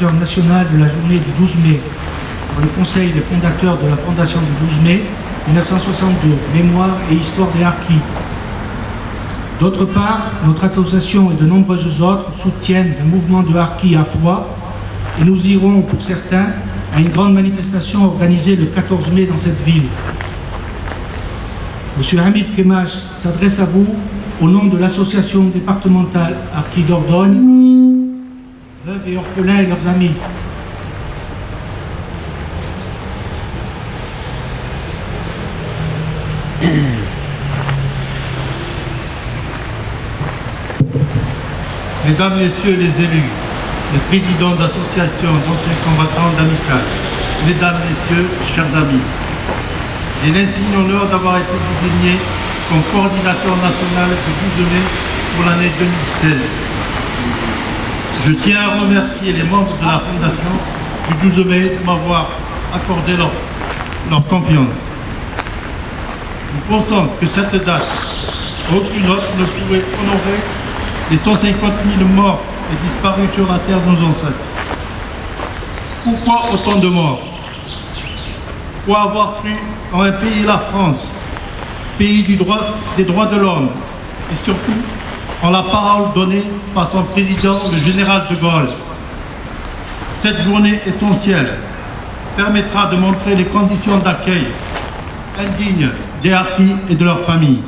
national de la journée du 12 mai par le Conseil des fondateurs de la Fondation du 12 mai 1962, Mémoire et Histoire des Harkis. D'autre part, notre association et de nombreuses autres soutiennent le mouvement de Harkis à Foix et nous irons, pour certains, à une grande manifestation organisée le 14 mai dans cette ville. Monsieur Hamid Kemash s'adresse à vous au nom de l'association départementale Harkis Dordogne, veuves et orphelins et leurs amis. Mesdames, Messieurs les élus, les présidents d'associations d'anciens combattants d'Amicale, Mesdames, Messieurs, chers amis, j'ai l'insigne honneur d'avoir été désigné comme coordinateur national du 12 mai pour l'année 2016. Je tiens à remercier les membres de la Fondation du 12 mai de m'avoir accordé leur confiance. Nous pensons que cette date, aucune autre ne pouvait honorer les 150 000 morts et disparus sur la terre de nos ancêtres. Pourquoi autant de morts? Pour avoir cru en un pays, la France, pays des droits de l'homme, et surtout en la parole donnée par son président, le général de Gaulle. Cette journée essentielle permettra de montrer les conditions d'accueil indignes des Harkis et de leurs familles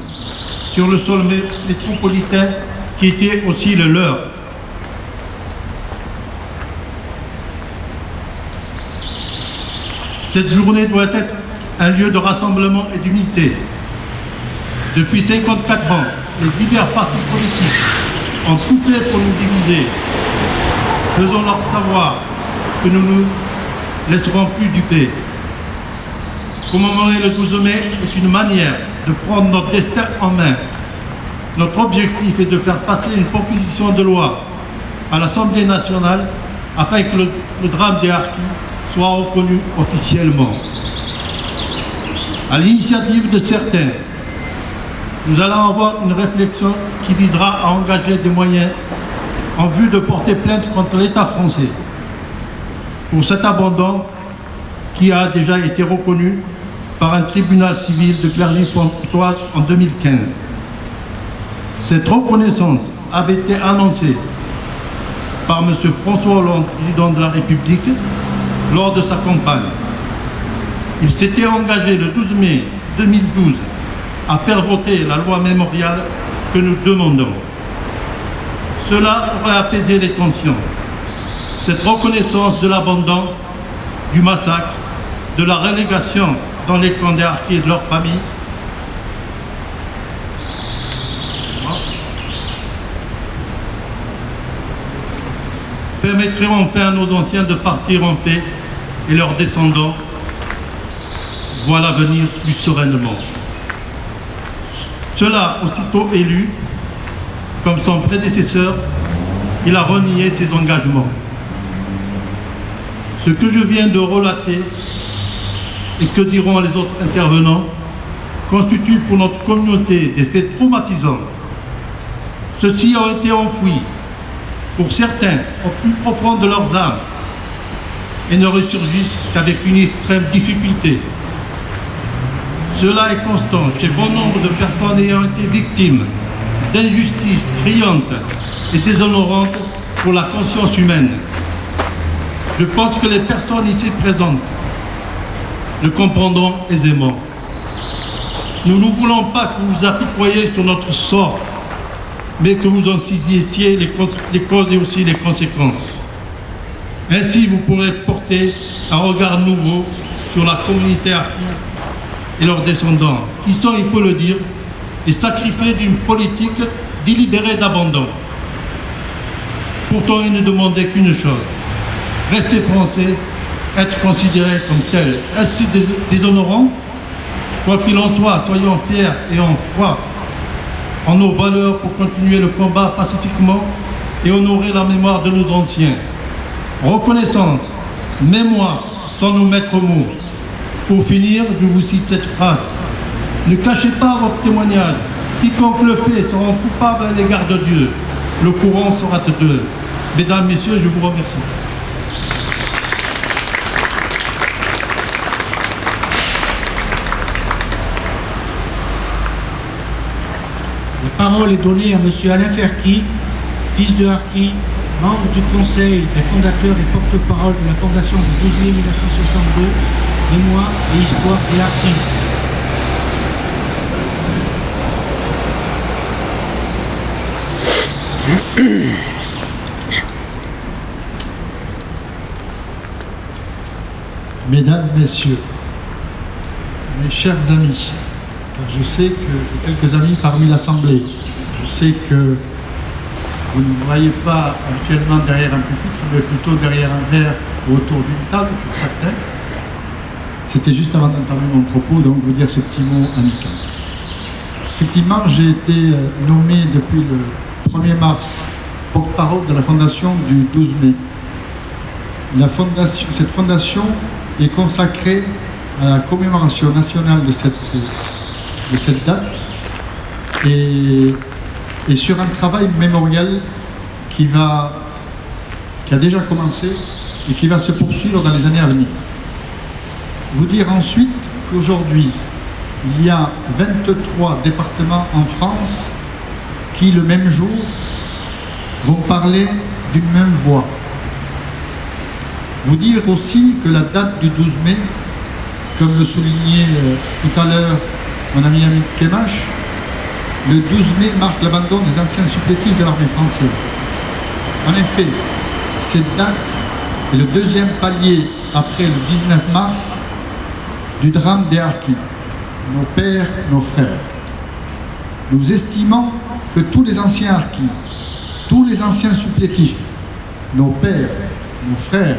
sur le sol métropolitain qui était aussi le leur. Cette journée doit être un lieu de rassemblement et d'unité. Depuis 54 ans, les divers partis politiques ont tout fait pour nous diviser. Faisons-leur savoir que nous ne nous laisserons plus duper. Commémorer le 12 mai est une manière de prendre notre destin en main. Notre objectif est de faire passer une proposition de loi à l'Assemblée nationale afin que le drame des Harkis soit reconnu officiellement. À l'initiative de certains, nous allons avoir une réflexion qui visera à engager des moyens en vue de porter plainte contre l'État français pour cet abandon qui a déjà été reconnu par un tribunal civil de Clermont-Ferrand en 2015. Cette reconnaissance avait été annoncée par M. François Hollande, président de la République, lors de sa campagne. Il s'était engagé le 12 mai 2012 à faire voter la loi mémoriale que nous demandons. Cela aurait apaisé les tensions. Cette reconnaissance de l'abandon, du massacre, de la relégation dans les camps des Harkis et de leurs familles permettrait enfin à nos anciens de partir en paix et leurs descendants voient l'avenir plus sereinement. Cela, aussitôt élu, comme son prédécesseur, il a renié ses engagements. Ce que je viens de relater et que diront les autres intervenants constitue pour notre communauté des faits traumatisants. Ceux-ci ont été enfouis, pour certains, au plus profond de leurs âmes et ne ressurgissent qu'avec une extrême difficulté. Cela est constant chez bon nombre de personnes ayant été victimes d'injustices criantes et déshonorantes pour la conscience humaine. Je pense que les personnes ici présentes le comprendront aisément. Nous ne voulons pas que vous apitoyiez sur notre sort, mais que vous en saisissiez les causes et aussi les conséquences. Ainsi, vous pourrez porter un regard nouveau sur la communauté Harkis et leurs descendants, qui sont, il faut le dire, les sacrifiés d'une politique délibérée d'abandon. Pourtant, ils ne demandaient qu'une chose: rester français, être considérés comme tels. Est-ce déshonorant? Quoi qu'il en soit, soyons fiers et en foi en nos valeurs pour continuer le combat pacifiquement et honorer la mémoire de nos anciens. Reconnaissance, mémoire sans nous mettre au mot. Pour finir, je vous cite cette phrase: ne cachez pas votre témoignage. Quiconque le fait sera coupable à l'égard de Dieu. Le courant sera de Dieu. Mesdames, Messieurs, je vous remercie. parole est donnée à M. Alain Ferki, fils de Harki, membre du conseil des fondateurs et porte-parole de la fondation du 12 mai 1962, Mémoire et Histoire des Harkis. Mesdames, Messieurs, mes chers amis, car je sais que j'ai quelques amis parmi l'Assemblée, je sais que vous ne me voyez pas actuellement derrière un pupitre, mais plutôt derrière un verre ou autour d'une table pour certains. C'était juste avant d'entamer mon propos, donc vous dire ce petit mot amical. Effectivement, j'ai été nommé depuis le 1er mars porte-parole de la fondation du 12 mai. Cette fondation est consacrée à la commémoration nationale de cette date et sur un travail mémorial qui a déjà commencé et qui va se poursuivre dans les années à venir. Vous dire ensuite qu'aujourd'hui, il y a 23 départements en France qui, le même jour, vont parler d'une même voix. Vous dire aussi que la date du 12 mai, comme le soulignait tout à l'heure mon ami Amit Kemash, le 12 mai marque l'abandon des anciens supplétifs de l'armée française. En effet, cette date est le deuxième palier après le 19 mars du drame des Harkis, nos pères, nos frères. Nous estimons que tous les anciens Harkis, tous les anciens supplétifs, nos pères, nos frères,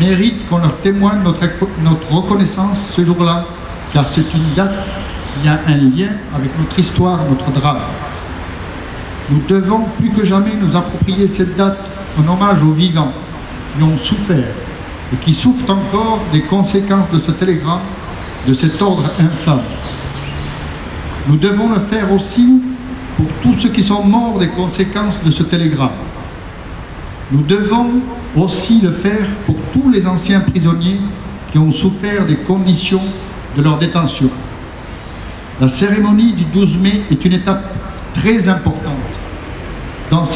méritent qu'on leur témoigne notre reconnaissance ce jour-là, car c'est une date qui a un lien avec notre histoire, notre drame. Nous devons plus que jamais nous approprier cette date en hommage aux vivants qui ont souffert et qui souffrent encore des conséquences de ce télégramme, de cet ordre infâme. Nous devons le faire aussi pour tous ceux qui sont morts des conséquences de ce télégramme. Nous devons aussi le faire pour tous les anciens prisonniers qui ont souffert des conditions de leur détention. La cérémonie du 12 mai est une étape très importante dans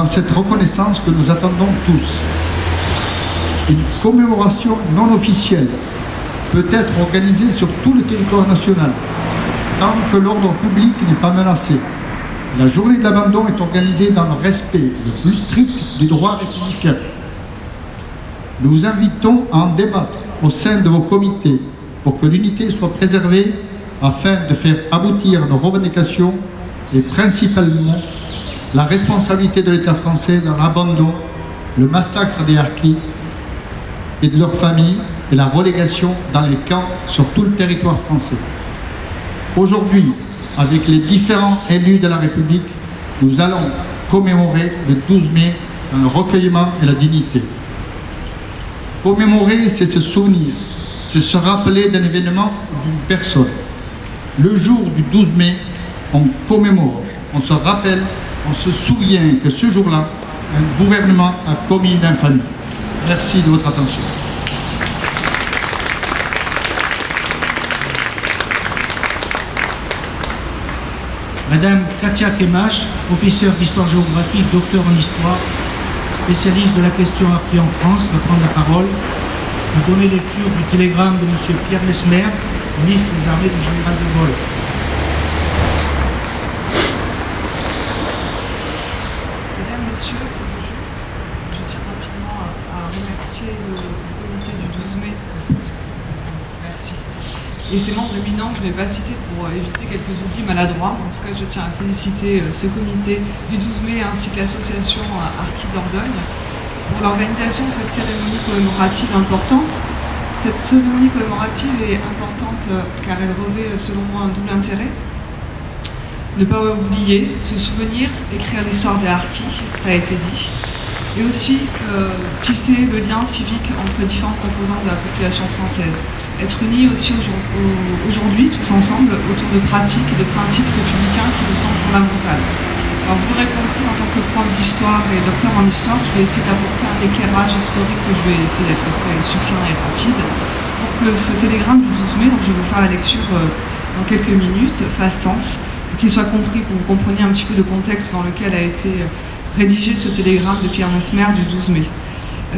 cette reconnaissance que nous attendons tous. Une commémoration non officielle peut être organisée sur tout le territoire national, tant que l'ordre public n'est pas menacé. La journée de l'abandon est organisée dans le respect le plus strict du droit républicain. Nous vous invitons à en débattre au sein de vos comités pour que l'unité soit préservée afin de faire aboutir nos revendications et principalement la responsabilité de l'État français dans l'abandon, le massacre des Harkis et de leurs familles et la relégation dans les camps sur tout le territoire français. Aujourd'hui, avec les différents élus de la République, nous allons commémorer le 12 mai dans le recueillement et la dignité. Commémorer, c'est se souvenir, c'est se rappeler d'un événement ou d'une personne. Le jour du 12 mai, on commémore, on se rappelle, on se souvient que ce jour-là, un gouvernement a commis une infamie. Merci de votre attention. Madame Katia Kemash, professeure d'histoire-géographie, docteur en histoire, spécialiste de la question Harkis en France, va prendre la parole pour donner lecture du télégramme de M. Pierre Messmer, ministre des Armées du général de Gaulle. Mesdames, Messieurs, je tiens rapidement à remercier le comité du 12 mai. Merci. Et ses membres éminents que je ne vais pas citer pour éviter quelques oublis maladroits. En tout cas, je tiens à féliciter ce comité du 12 mai ainsi que l'association Harkis Dordogne pour l'organisation de cette cérémonie commémorative importante. Cette cérémonie commémorative est importante car elle revêt selon moi un double intérêt. Ne pas oublier, se souvenir, écrire l'histoire des Harkis, ça a été dit, et aussi tisser le lien civique entre différentes composantes de la population française. Être unis aussi aujourd'hui, tous ensemble, autour de pratiques et de principes républicains qui nous semblent fondamentaux. Alors vous l'aurez compris, en tant que prof d'histoire et docteur en histoire, je vais essayer d'apporter un éclairage historique que je vais essayer d'être très succinct et rapide, pour que ce télégramme du 12 mai, dont je vais vous faire la lecture dans quelques minutes, fasse sens, pour qu'il soit compris, que vous compreniez un petit peu le contexte dans lequel a été rédigé ce télégramme de Pierre Messmer du 12 mai.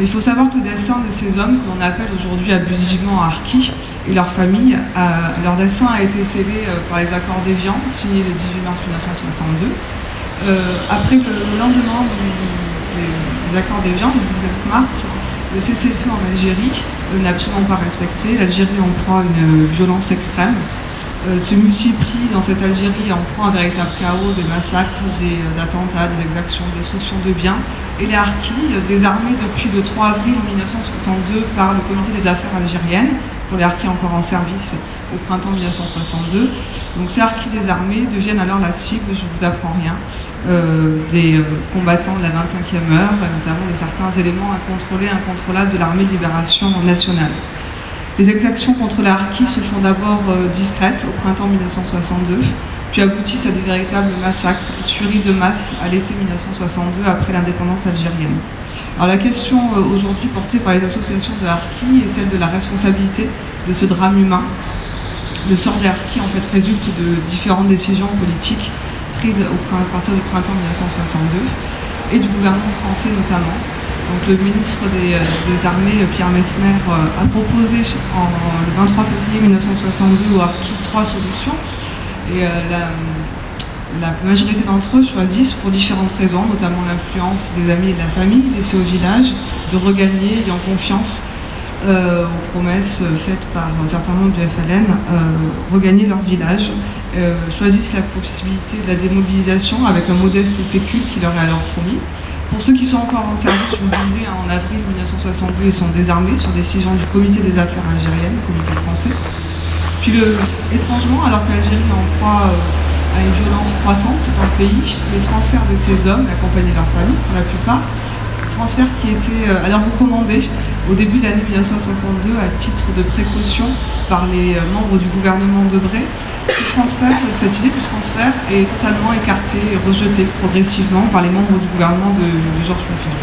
Il faut savoir que le destin de ces hommes, qu'on appelle aujourd'hui abusivement harkis, et leur famille, leur destin a été scellé par les accords d'Évian, signés le 18 mars 1962. Après le lendemain des accords d'Évian, le 19 mars, le cessez-le-feu en Algérie n'est absolument pas respecté. L'Algérie en proie à une violence extrême, se multiplie dans cette Algérie en proie à un véritable chaos, des massacres, des attentats, des exactions, des destructions de biens. Et les harkis, désarmés depuis le 3 avril 1962 par le comité des affaires algériennes, pour les harkis encore en service au printemps 1962. Donc ces harkis désarmés deviennent alors la cible, je ne vous apprends rien, des combattants de la 25e heure, notamment de certains éléments incontrôlés, incontrôlables de l'armée de libération nationale. Les exactions contre les harkis se font d'abord discrètes au printemps 1962, puis aboutissent à des véritables massacres, tueries de masse à l'été 1962 après l'indépendance algérienne. Alors la question aujourd'hui portée par les associations de harkis est celle de la responsabilité de ce drame humain. Le sort des harkis en fait résulte de différentes décisions politiques prises à partir du printemps 1962 et du gouvernement français notamment. Donc le ministre des Armées, Pierre Messmer, a proposé le 23 février 1962 aux harkis 3 solutions. Et la majorité d'entre eux choisissent pour différentes raisons, notamment l'influence des amis et de la famille, laissés au village, de regagner, ayant confiance aux promesses faites par un certain nombre de FLN, regagner leur village, choisissent la possibilité de la démobilisation avec un modeste pécule qui leur est alors promis. Pour ceux qui sont encore en service, je vous le disais, en avril 1962, ils sont désarmés sur décision du comité des affaires algériennes, le comité français. Puis étrangement, alors que l'Algérie est en proie à une violence croissante dans le pays, les transferts de ces hommes, accompagnés de leur famille pour la plupart, transferts qui étaient alors recommandés au début de l'année 1962 à titre de précaution par les membres du gouvernement Debré. Cette idée du transfert est totalement écartée et rejetée progressivement par les membres du gouvernement de Georges Pompidou.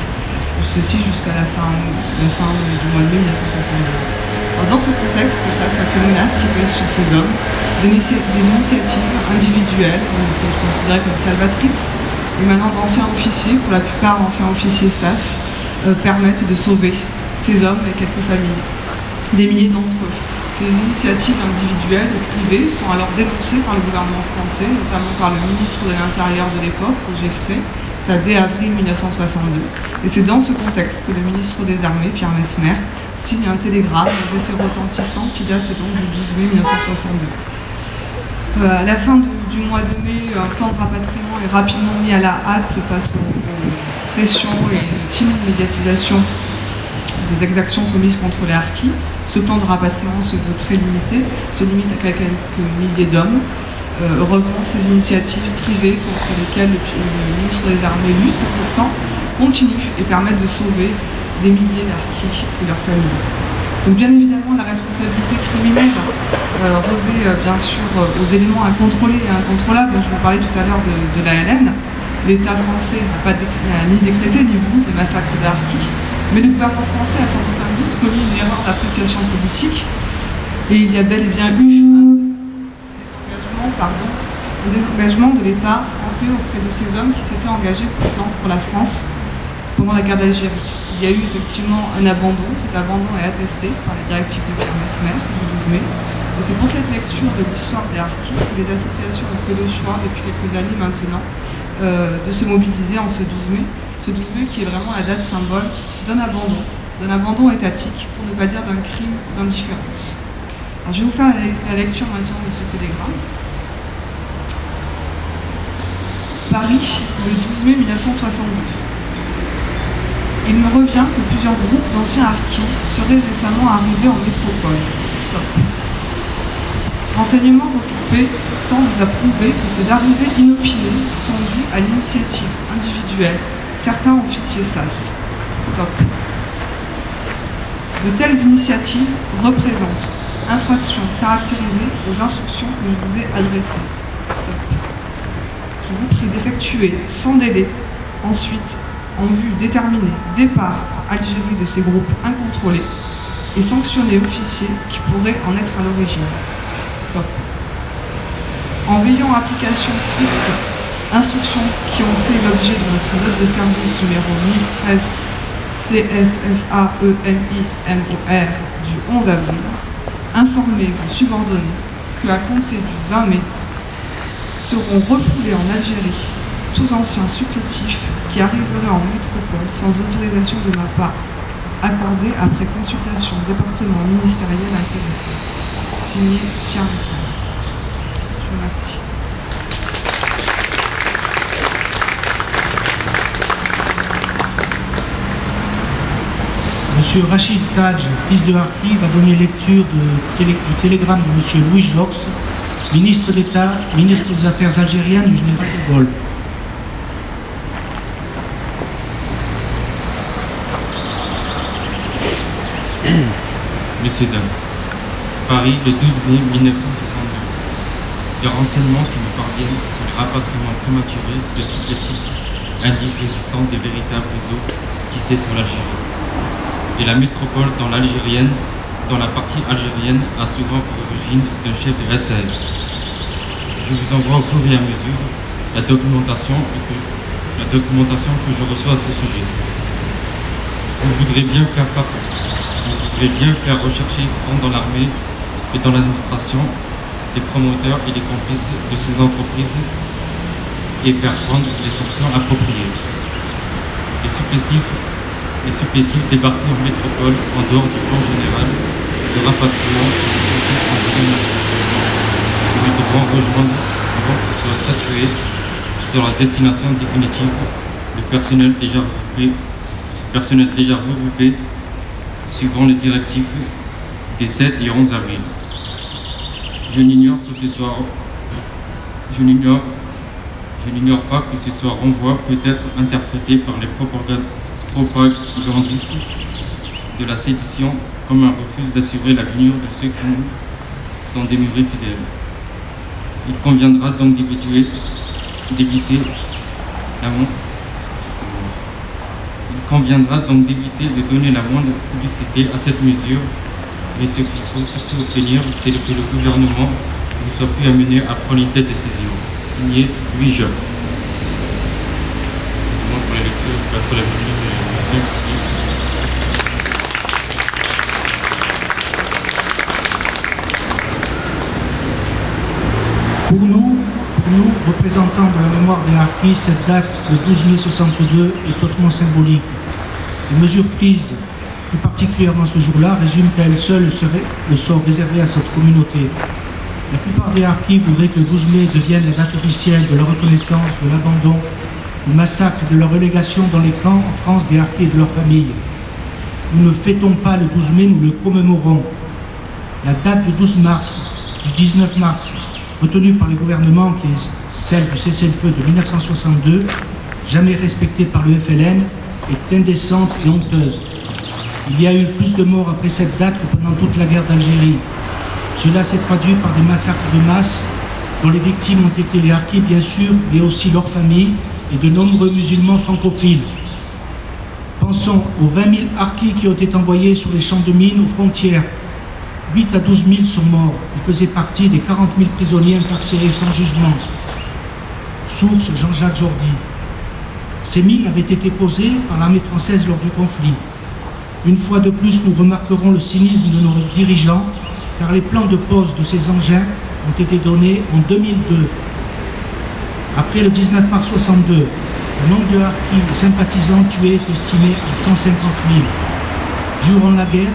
Ceci jusqu'à la fin du mois de mai 1962. Alors dans ce contexte, face à ces menaces qui pèsent sur ces hommes, des initiatives individuelles, que je considérais comme salvatrices, émanant d'anciens officiers, pour la plupart anciens officiers SAS, permettent de sauver ces hommes et quelques familles, des milliers d'entre eux. Ces initiatives individuelles ou privées sont alors dénoncées par le gouvernement français, notamment par le ministre de l'Intérieur de l'époque, Roger Frey, ça dès avril 1962. Et c'est dans ce contexte que le ministre des Armées, Pierre Messmer, signe un télégramme aux effets retentissants qui date donc du 12 mai 1962. À la fin du mois de mai, un plan de rapatriement est rapidement mis à la hâte face aux pressions et timides médiatisation des exactions commises contre les harkis. Ce plan de rapatriement se veut très limité, se limite à quelques milliers d'hommes. Heureusement, ces initiatives privées contre lesquelles le ministre des Armées lutte pourtant continuent et permettent de sauver des milliers d'harkis et leurs familles. Donc bien évidemment, la responsabilité criminelle revêt bien sûr aux éléments incontrôlés et incontrôlables. Je vous parlais tout à l'heure de l'ALN. L'État français n'a ni décrété ni voulu des massacres d'harkis, mais le gouvernement français a sans aucun doute commis une erreur d'appréciation politique et il y a bel et bien eu un désengagement de l'État français auprès de ces hommes qui s'étaient engagés pourtant pour la France pendant la guerre d'Algérie. Il y a eu effectivement un abandon, cet abandon est attesté par les directives de Pierre Messmer du 12 mai. Et c'est pour cette lecture de l'histoire des harkis que les associations ont fait le choix depuis quelques années maintenant de se mobiliser en ce 12 mai. Ce 12 mai qui est vraiment la date symbole d'un abandon étatique, pour ne pas dire d'un crime d'indifférence. Alors je vais vous faire la lecture maintenant de ce télégramme. Paris, le 12 mai 1962. Il me revient que plusieurs groupes d'anciens harkis seraient récemment arrivés en métropole. Stop. Renseignements recoupés tendent à prouver que ces arrivées inopinées sont dues à l'initiative individuelle certains officiers SAS. Stop. De telles initiatives représentent infractions caractérisées aux instructions que je vous ai adressées. Stop. Je vous prie d'effectuer sans délai ensuite en vue déterminée départ en Algérie de ces groupes incontrôlés et sanctionner officiers qui pourraient en être à l'origine. Stop. En veillant à application stricte, instructions qui ont fait l'objet de notre note de service numéro 1013 CSFAENIMOR du 11 avril, informer vos subordonnés qu'à compter du 20 mai, seront refoulés en Algérie tous anciens supplétifs qui arriveraient en métropole sans autorisation de ma part, accordée après consultation du département ministériel intéressé. Signé Pierre Messal. Je vous remercie. Monsieur Rachid Taj, fils de Harki, va donner lecture du télégramme de Monsieur Louis Jox, ministre d'État, ministre des Affaires algériennes du général de Gaulle. Messieurs, dames, Paris, le 12 mai 1962. Les renseignements qui nous parviennent sur les rapatriements prématurés de supplétifs indiquent l'existence de véritables réseaux tissés sur l'Algérie. Et la métropole dans la partie algérienne a souvent pour origine d'un chef de SAS. Je vous envoie au fur et à mesure la documentation que je reçois à ce sujet. Vous voudrez bien faire rechercher dans l'armée et dans l'administration les promoteurs et les complices de ces entreprises et faire prendre les sanctions appropriées. Les supplétifs débarqués en métropole en dehors du plan général de rapatriement nous devrons rejoindre avant que ce soit statué sur la destination définitive du personnel déjà regroupé suivant les directives des 7 et 11 avril. Je n'ignore pas que ce soit renvoi peut être interprété par les propagandistes de la sédition comme un refus d'assurer l'avenir de ceux qui nous sont demeurés fidèles. Il conviendra donc d'éviter de donner la moindre publicité à cette mesure, mais ce qu'il faut surtout obtenir, c'est que le gouvernement ne soit plus amené à prendre une telle décision. Signé Louis Jox. Excusez-moi pour la lecture, pas trop la musique, mais Pour nous, représentants de la mémoire des Harkis, cette date, le 12 mai 62, est hautement symbolique. Les mesures prises, plus particulièrement ce jour-là, résument qu'à elles seules le sort réservé à cette communauté. La plupart des Harkis voudraient que le 12 mai devienne la date officielle de leur reconnaissance, de l'abandon, du massacre et de leur relégation dans les camps en France des Harkis et de leurs familles. Nous ne fêtons pas le 12 mai, nous le commémorons. La date du 12 mars, du 19 mars, retenue par le gouvernement, qui est celle du cessez-le-feu de 1962, jamais respectée par le FLN, est indécente et honteuse. Il y a eu plus de morts après cette date que pendant toute la guerre d'Algérie. Cela s'est traduit par des massacres de masse, dont les victimes ont été les Harkis, bien sûr, mais aussi leurs familles et de nombreux musulmans francophiles. Pensons aux 20 000 Harkis qui ont été envoyés sur les champs de mines aux frontières. 8 à 12 000 sont morts. Ils faisaient partie des 40 000 prisonniers incarcérés sans jugement. Source Jean-Jacques Jordi. Ces mines avaient été posées par l'armée française lors du conflit. Une fois de plus, nous remarquerons le cynisme de nos dirigeants, car les plans de pose de ces engins ont été donnés en 2002. Après le 19 mars 62, le nombre de Harkis sympathisants tués est estimé à 150 000. Durant la guerre,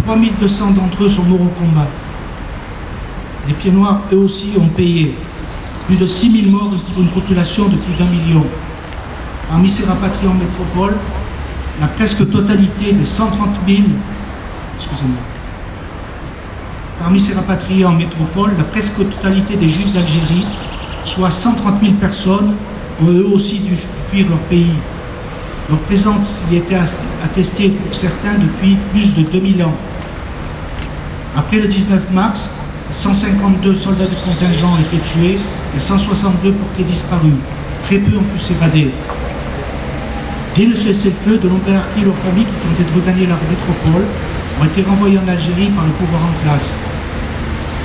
3200 d'entre eux sont morts au combat. Les Pieds Noirs, eux aussi, ont payé. Plus de 6 000 morts pour une population de plus d'1 million. Parmi ces rapatriés en métropole, la presque totalité des 130 000... Excusez-moi. Parmi ces rapatriés en métropole, la presque totalité des Juifs d'Algérie, soit 130 000 personnes, ont eux aussi dû fuir leur pays. Leur présence y était attestée pour certains depuis plus de 2000 ans. Après le 19 mars, 152 soldats du contingent ont été tués et 162 portés disparus. Très peu ont pu s'évader. Dès le cessez-le-feu, de nombreux Harkis et leurs familles qui tentaient de regagner la métropole ont été renvoyés en Algérie par le pouvoir en place.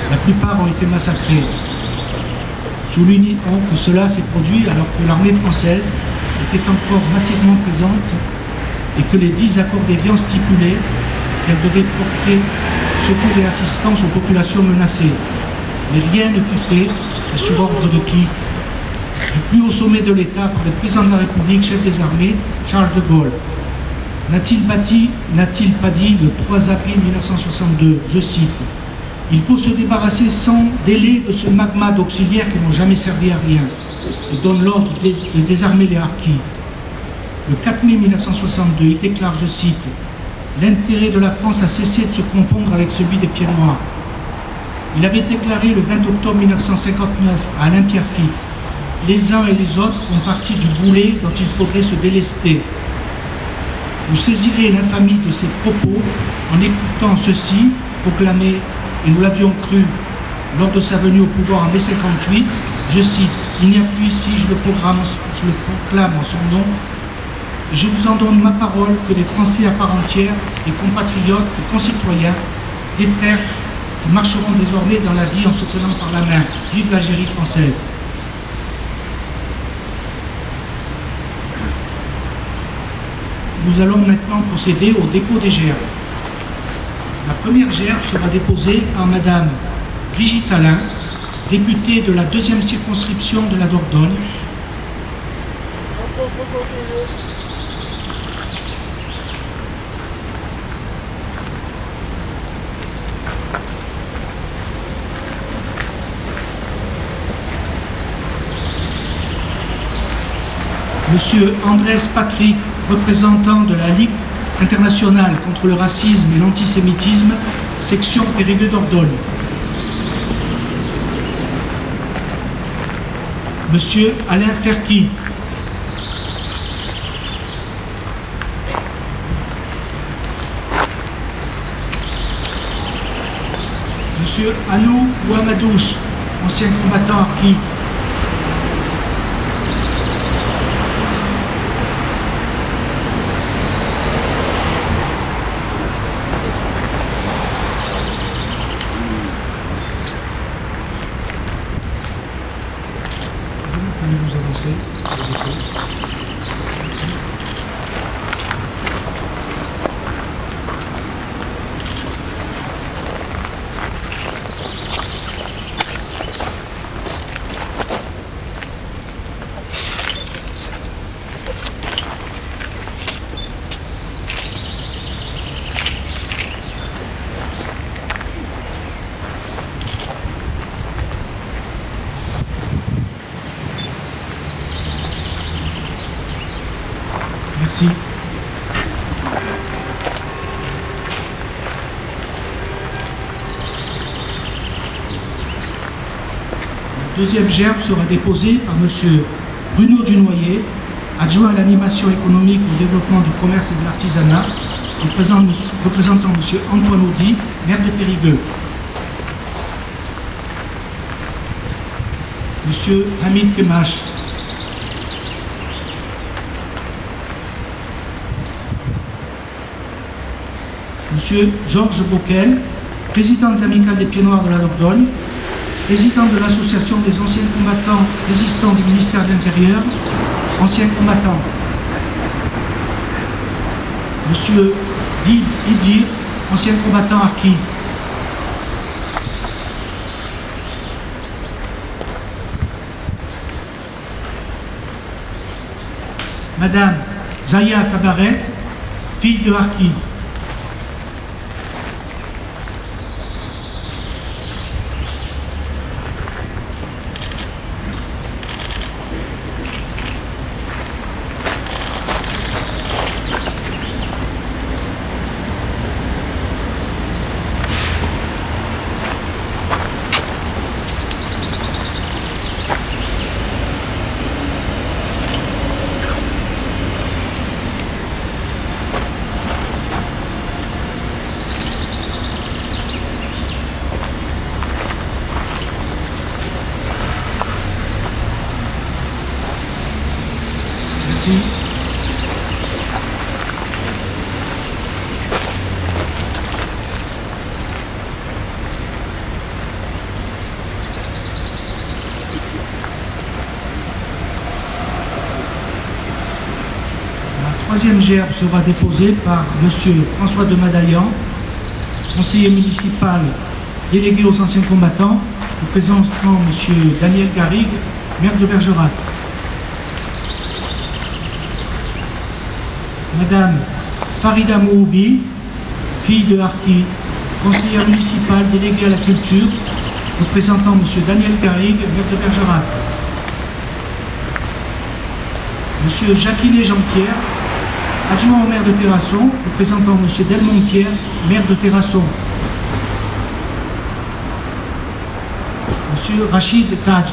La plupart ont été massacrés. Soulignons que cela s'est produit alors que l'armée française était encore massivement présente et que les 10 accords d'Évian stipulaient qu'elle devait porter secours et assistance aux populations menacées. Mais rien ne fut fait, et sur ordre de qui? Du plus haut sommet de l'État par le président de la République, chef des armées, Charles de Gaulle. N'a-t-il pas dit le 3 avril 1962, je cite, « Il faut se débarrasser sans délai de ce magma d'auxiliaires qui n'ont jamais servi à rien et donne l'ordre de désarmer les harkis. » Le 4 mai 1962, il déclare, je cite, « L'intérêt de la France a cessé de se confondre avec celui des pieds noirs. » Il avait déclaré le 20 octobre 1959 à Alain Pierrefitte, « Les uns et les autres font partie du boulet dont il faudrait se délester. » Vous saisirez l'infamie de ces propos en écoutant ceci, proclamé, et nous l'avions cru lors de sa venue au pouvoir en mai 58, je cite, « Il n'y a plus ici, je le proclame en son nom, et je vous en donne ma parole que les Français à part entière, les compatriotes, les concitoyens, les frères qui marcheront désormais dans la vie en se tenant par la main. Vive l'Algérie française !» Nous allons maintenant procéder au dépôt des gerbes. La première gerbe sera déposée par Madame Brigitte Alain, députée de la 2e circonscription de la Dordogne. Monsieur Andrés Patrick, représentant de la Ligue internationale contre le racisme et l'antisémitisme, section Périgueux Dordogne. Monsieur Alain Ferki. Monsieur Anou Ouamadouche, ancien combattant harki. Merci. La deuxième gerbe sera déposée par Monsieur Bruno Dunoyer, adjoint à l'animation économique, au développement du commerce et de l'artisanat, représentant Monsieur Antoine Audy, maire de Périgueux. Monsieur Hamid Kemache. Monsieur Georges Bocquel, président de l'Amicale des Pieds Noirs de la Dordogne, président de l'Association des anciens combattants résistants du ministère de l'Intérieur, anciens combattants. Monsieur Dib Idir, ancien combattant harki. Madame Zaya Kabaret, fille de harki. troisième gerbe sera déposée par M. François de Madaillan, conseiller municipal délégué aux anciens combattants, représentant M. Daniel Garrigue, maire de Bergerac. Madame Farida Mouhoubi, fille de Harki, conseillère municipale déléguée à la culture, représentant M. Daniel Garrigue, maire de Bergerac. M. Jacquinet Jean-Pierre, adjoint au maire de Terrasson, représentant M. Delmont Pierre, maire de Terrasson. M. Rachid Taj,